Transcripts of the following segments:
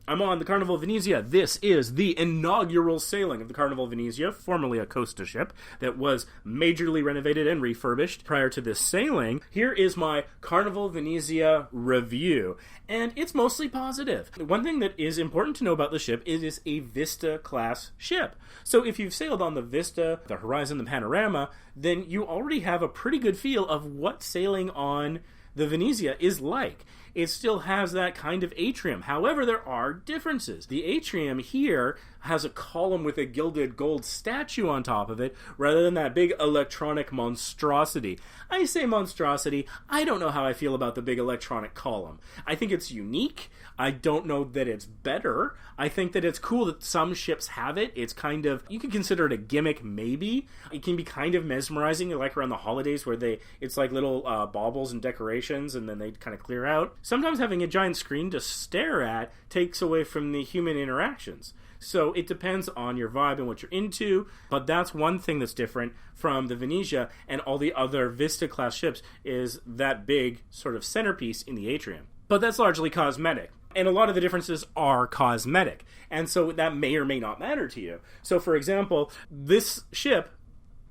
I'm on the Carnival of Venezia. This is the inaugural sailing of the Carnival of Venezia, formerly a Costa ship that was majorly renovated and refurbished prior to this sailing. Here is my Carnival of Venezia review, and it's mostly positive. One thing that is important to know about the ship is it's a Vista-class ship. So if you've sailed on the Vista, the Horizon, the Panorama, then you already have a pretty good feel of what sailing on the Venezia is like. It still has that kind of atrium. However, there are differences. The atrium here has a column with a gilded gold statue on top of it, rather than that big electronic monstrosity. I say monstrosity. I don't know how I feel about the big electronic column. I think it's unique. I don't know that it's better. I think that it's cool that some ships have it. It's kind of, you could consider it a gimmick, maybe. It can be kind of mesmerizing, like around the holidays where it's like little baubles and decorations, and then they kind of clear out. Sometimes having a giant screen to stare at takes away from the human interactions. So it depends on your vibe and what you're into, but that's one thing that's different from the Venezia and all the other Vista-class ships is that big sort of centerpiece in the atrium. But that's largely cosmetic. And a lot of the differences are cosmetic. And so that may or may not matter to you. So, for example, this ship,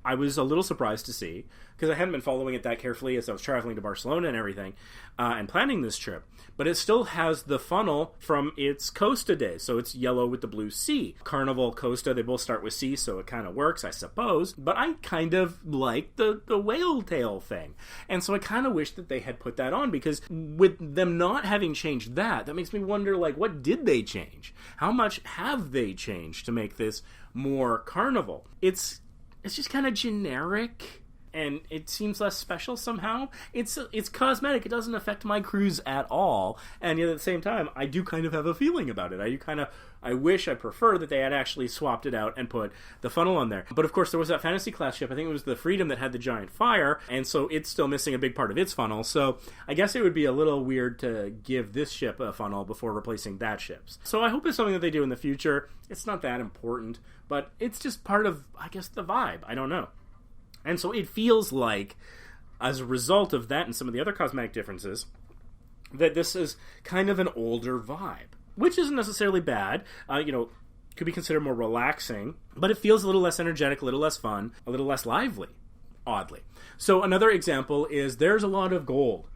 I was a little surprised to see, because I hadn't been following it that carefully as I was traveling to Barcelona and everything, and planning this trip. But it still has the funnel from its Costa days, so it's yellow with the blue C. Carnival, Costa, they both start with C, so it kind of works, I suppose. But I kind of like the whale tail thing. And so I kind of wish that they had put that on, because with them not having changed that makes me wonder, like, what did they change? How much have they changed to make this more Carnival? It's just kind of generic, and it seems less special somehow. It's cosmetic. It doesn't affect my cruise at all, and yet at the same time, I do kind of have a feeling about it. I prefer that they had actually swapped it out and put the funnel on there. But of course, there was that Fantasy class ship. I think it was the Freedom that had the giant fire, and so it's still missing a big part of its funnel. So I guess it would be a little weird to give this ship a funnel before replacing that ship's. So I hope it's something that they do in the future. It's not that important, but it's just part of, I guess, the vibe. I don't know. And so it feels like, as a result of that and some of the other cosmetic differences, that this is kind of an older vibe. Which isn't necessarily bad. Could be considered more relaxing, but it feels a little less energetic, a little less fun, a little less lively, oddly. So another example is there's a lot of gold.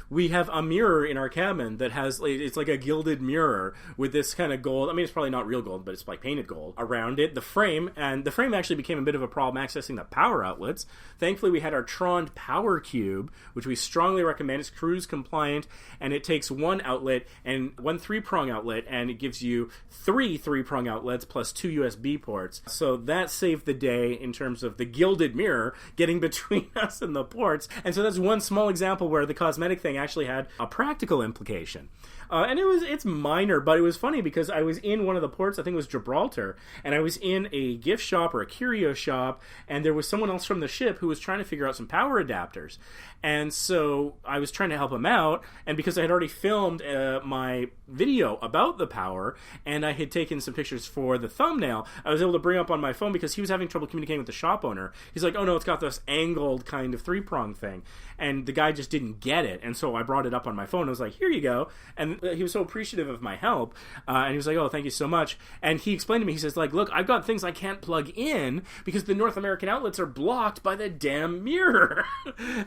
We have a mirror in our cabin that has, it's like a gilded mirror with this kind of gold. I mean, it's probably not real gold, but it's like painted gold around it. The frame actually became a bit of a problem accessing the power outlets. Thankfully, we had our Tron Power Cube, which we strongly recommend. It's cruise compliant, and it takes one outlet and one 3-prong outlet, and it gives you 3 3-prong outlets plus 2 USB ports. So that saved the day in terms of the gilded mirror getting between us and the ports. And so that's one small example where the cosmetic thing actually had a practical implication. And it's minor, but it was funny because I was in one of the ports, I think it was Gibraltar, and I was in a gift shop or a curio shop, and there was someone else from the ship who was trying to figure out some power adapters. And so I was trying to help him out, and because I had already filmed my video about the power, and I had taken some pictures for the thumbnail, I was able to bring up on my phone because he was having trouble communicating with the shop owner. He's like, oh no, it's got this angled kind of 3-prong thing. And the guy just didn't get it, and so I brought it up on my phone. I was like, here you go. And he was so appreciative of my help, and he was like, oh, thank you so much. And he explained to me, he says, like, look, I've got things I can't plug in because the North American outlets are blocked by the damn mirror.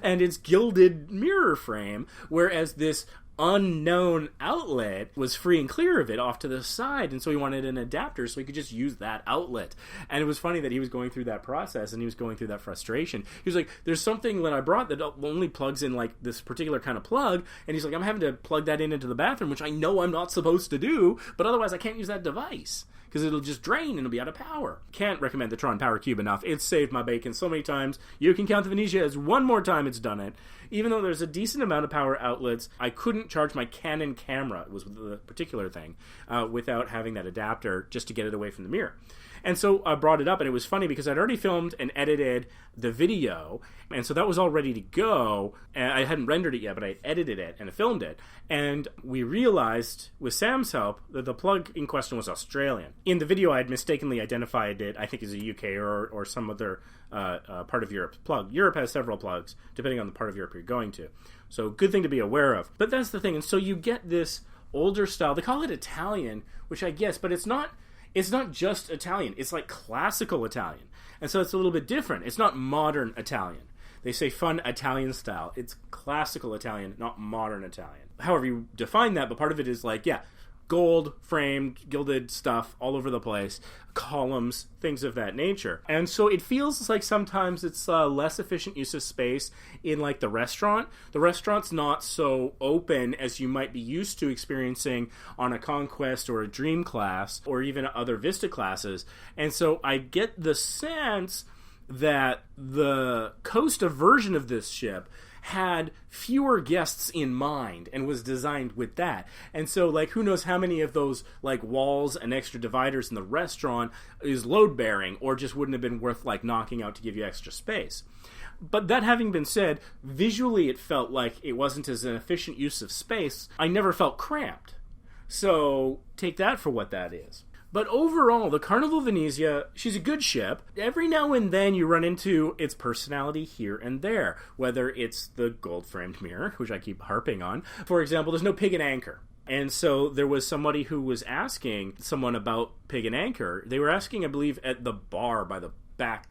And it's gilded mirror frame, whereas this unknown outlet was free and clear of it off to the side, and so he wanted an adapter so he could just use that outlet. And it was funny that he was going through that process and he was going through that frustration. He was like, there's something that I brought that only plugs in like this particular kind of plug, and he's like, I'm having to plug that into the bathroom, which I know I'm not supposed to do, but otherwise I can't use that device because it'll just drain and it'll be out of power. Can't recommend the Tron Power Cube enough. It's saved my bacon so many times. You can count the Venezia as one more time it's done it. Even though there's a decent amount of power outlets, I couldn't charge my Canon camera, it was the particular thing, without having that adapter just to get it away from the mirror. And so I brought it up, and it was funny because I'd already filmed and edited the video, and so that was all ready to go. And I hadn't rendered it yet, but I edited it and I filmed it. And we realized, with Sam's help, that the plug in question was Australian. In the video, I had mistakenly identified it, I think, as a UK or some other part of Europe's plug. Europe has several plugs, depending on the part of Europe you're going to. So good thing to be aware of. But that's the thing. And so you get this older style. They call it Italian, which I guess, but it's not just Italian. It's like classical Italian. And so it's a little bit different. It's not modern Italian. They say fun Italian style. It's classical Italian, not modern Italian. However you define that, but part of it is like, yeah, gold framed, gilded stuff all over the place, columns, things of that nature. And so it feels like sometimes it's less efficient use of space in like the restaurant. The restaurant's not so open as you might be used to experiencing on a Conquest or a Dream class or even other Vista classes. And so I get the sense that the Costa version of this ship had fewer guests in mind and was designed with that. And so, like, who knows how many of those, like, walls and extra dividers in the restaurant is load-bearing or just wouldn't have been worth, like, knocking out to give you extra space. But that having been said, visually it felt like it wasn't as an efficient use of space. I never felt cramped. So, take that for what that is. But overall, the Carnival Venezia, she's a good ship. Every now and then you run into its personality here and there, whether it's the gold-framed mirror, which I keep harping on. For example, there's no pig and anchor. And so there was somebody who was asking someone about pig and anchor. They were asking, I believe, at the bar by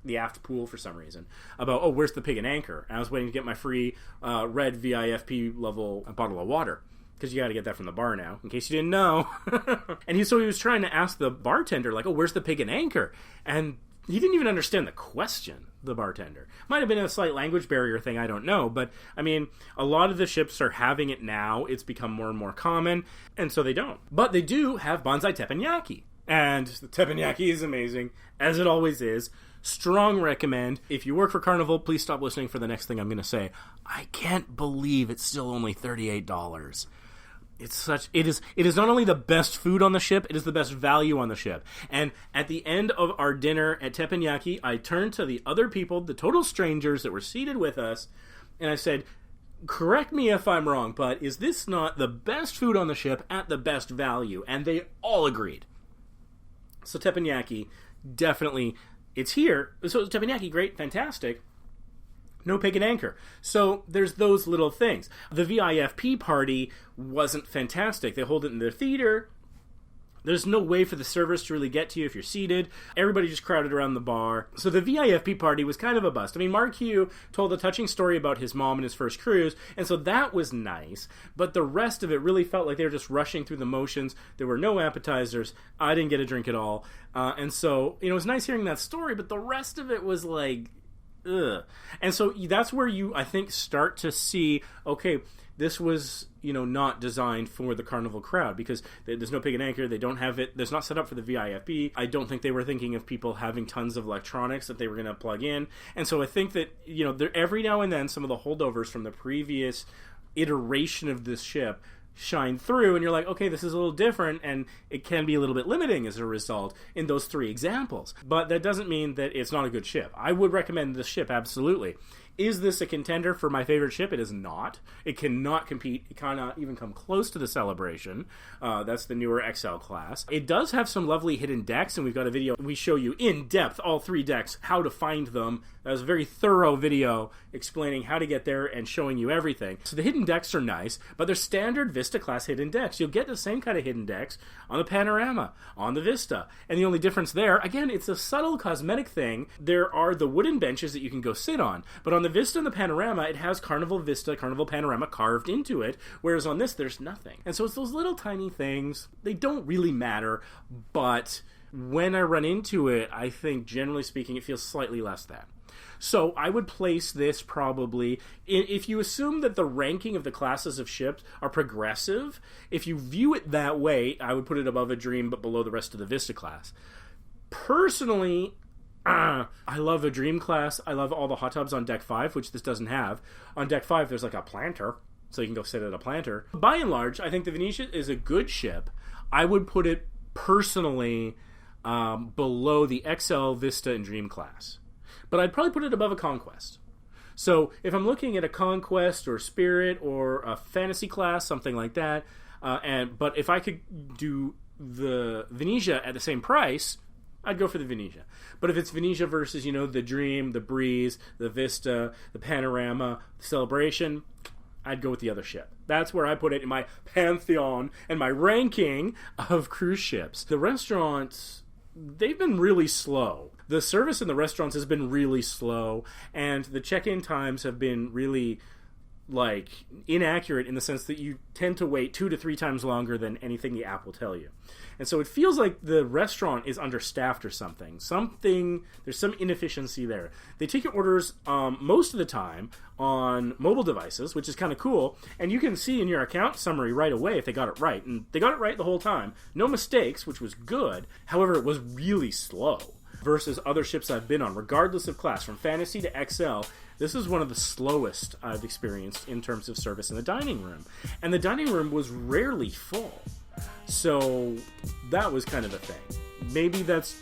the aft pool for some reason, about, oh, where's the pig and anchor? And I was waiting to get my free red VIFP level bottle of water. Because you got to get that from the bar now, in case you didn't know. And so he was trying to ask the bartender, like, oh, where's the pig and anchor? And he didn't even understand the question, the bartender. Might have been a slight language barrier thing, I don't know. But, I mean, a lot of the ships are having it now. It's become more and more common, and so they don't. But they do have Banzai Teppanyaki. And the teppanyaki is amazing, as it always is. Strong recommend. If you work for Carnival, please stop listening for the next thing I'm going to say. I can't believe it's still only $38. It is not only the best food on the ship, it is the best value on the ship. And at the end of our dinner at Teppanyaki, I turned to the other people, the total strangers that were seated with us, and I said, correct me if I'm wrong, but is this not the best food on the ship at the best value? And they all agreed. So Teppanyaki, definitely, it's here. So Teppanyaki, great, fantastic. No pig and anchor. So there's those little things. The VIFP party wasn't fantastic. They hold it in their theater. There's no way for the servers to really get to you if you're seated. Everybody just crowded around the bar. So the VIFP party was kind of a bust. I mean, Mark Hugh told a touching story about his mom and his first cruise, and so that was nice. But the rest of it really felt like they were just rushing through the motions. There were no appetizers. I didn't get a drink at all. And so, it was nice hearing that story, but the rest of it was like, ugh. And so that's where you, I think, start to see, okay, this was, not designed for the Carnival crowd because there's no pig and anchor. They don't have it. There's not set up for the VIFP. I don't think they were thinking of people having tons of electronics that they were going to plug in. And so I think that, there, every now and then some of the holdovers from the previous iteration of this ship shine through, and you're like, okay, this is a little different, and it can be a little bit limiting as a result in those three examples. But that doesn't mean that it's not a good ship. I would recommend this ship, absolutely. Is this a contender for my favorite ship? It is not. It cannot compete. It cannot even come close to the Celebration. That's the newer XL class. It does have some lovely hidden decks, and we've got a video we show you in depth, all three decks, how to find them. That was a very thorough video explaining how to get there and showing you everything. So the hidden decks are nice, but they're standard Vista class hidden decks. You'll get the same kind of hidden decks on the Panorama, on the Vista. And the only difference there, again, it's a subtle cosmetic thing. There are the wooden benches that you can go sit on, but on the Vista and the Panorama, it has Carnival Vista, Carnival Panorama carved into it, whereas on this, there's nothing. And so it's those little tiny things. They don't really matter, but when I run into it, I think, generally speaking, it feels slightly less than. So I would place this probably, if you assume that the ranking of the classes of ships are progressive, if you view it that way, I would put it above a Dream but below the rest of the Vista class. Personally, I love a Dream class. I love all the hot tubs on Deck 5, which this doesn't have. On Deck 5, there's like a planter, so you can go sit at a planter. By and large, I think the Venezia is a good ship. I would put it personally below the XL, Vista, and Dream class. But I'd probably put it above a Conquest. So if I'm looking at a Conquest or Spirit or a Fantasy class, something like that, but if I could do the Venezia at the same price, I'd go for the Venezia. But if it's Venezia versus, the Dream, the Breeze, the Vista, the Panorama, the Celebration, I'd go with the other ship. That's where I put it in my pantheon and my ranking of cruise ships. The restaurants, they've been really slow. The service in the restaurants has been really slow, and the check-in times have been really, inaccurate in the sense that you tend to wait 2 to 3 times longer than anything the app will tell you. And so it feels like the restaurant is understaffed or something. There's some inefficiency there. They take your orders most of the time on mobile devices, which is kind of cool, and you can see in your account summary right away if they got it right. And they got it right the whole time. No mistakes, which was good. However, it was really slow versus other ships I've been on, regardless of class, from Fantasy to XL. This is one of the slowest I've experienced in terms of service in the dining room. And the dining room was rarely full. So that was kind of a thing. Maybe that's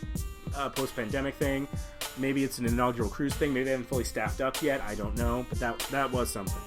a post-pandemic thing. Maybe it's an inaugural cruise thing. Maybe they haven't fully staffed up yet. I don't know. But that was something.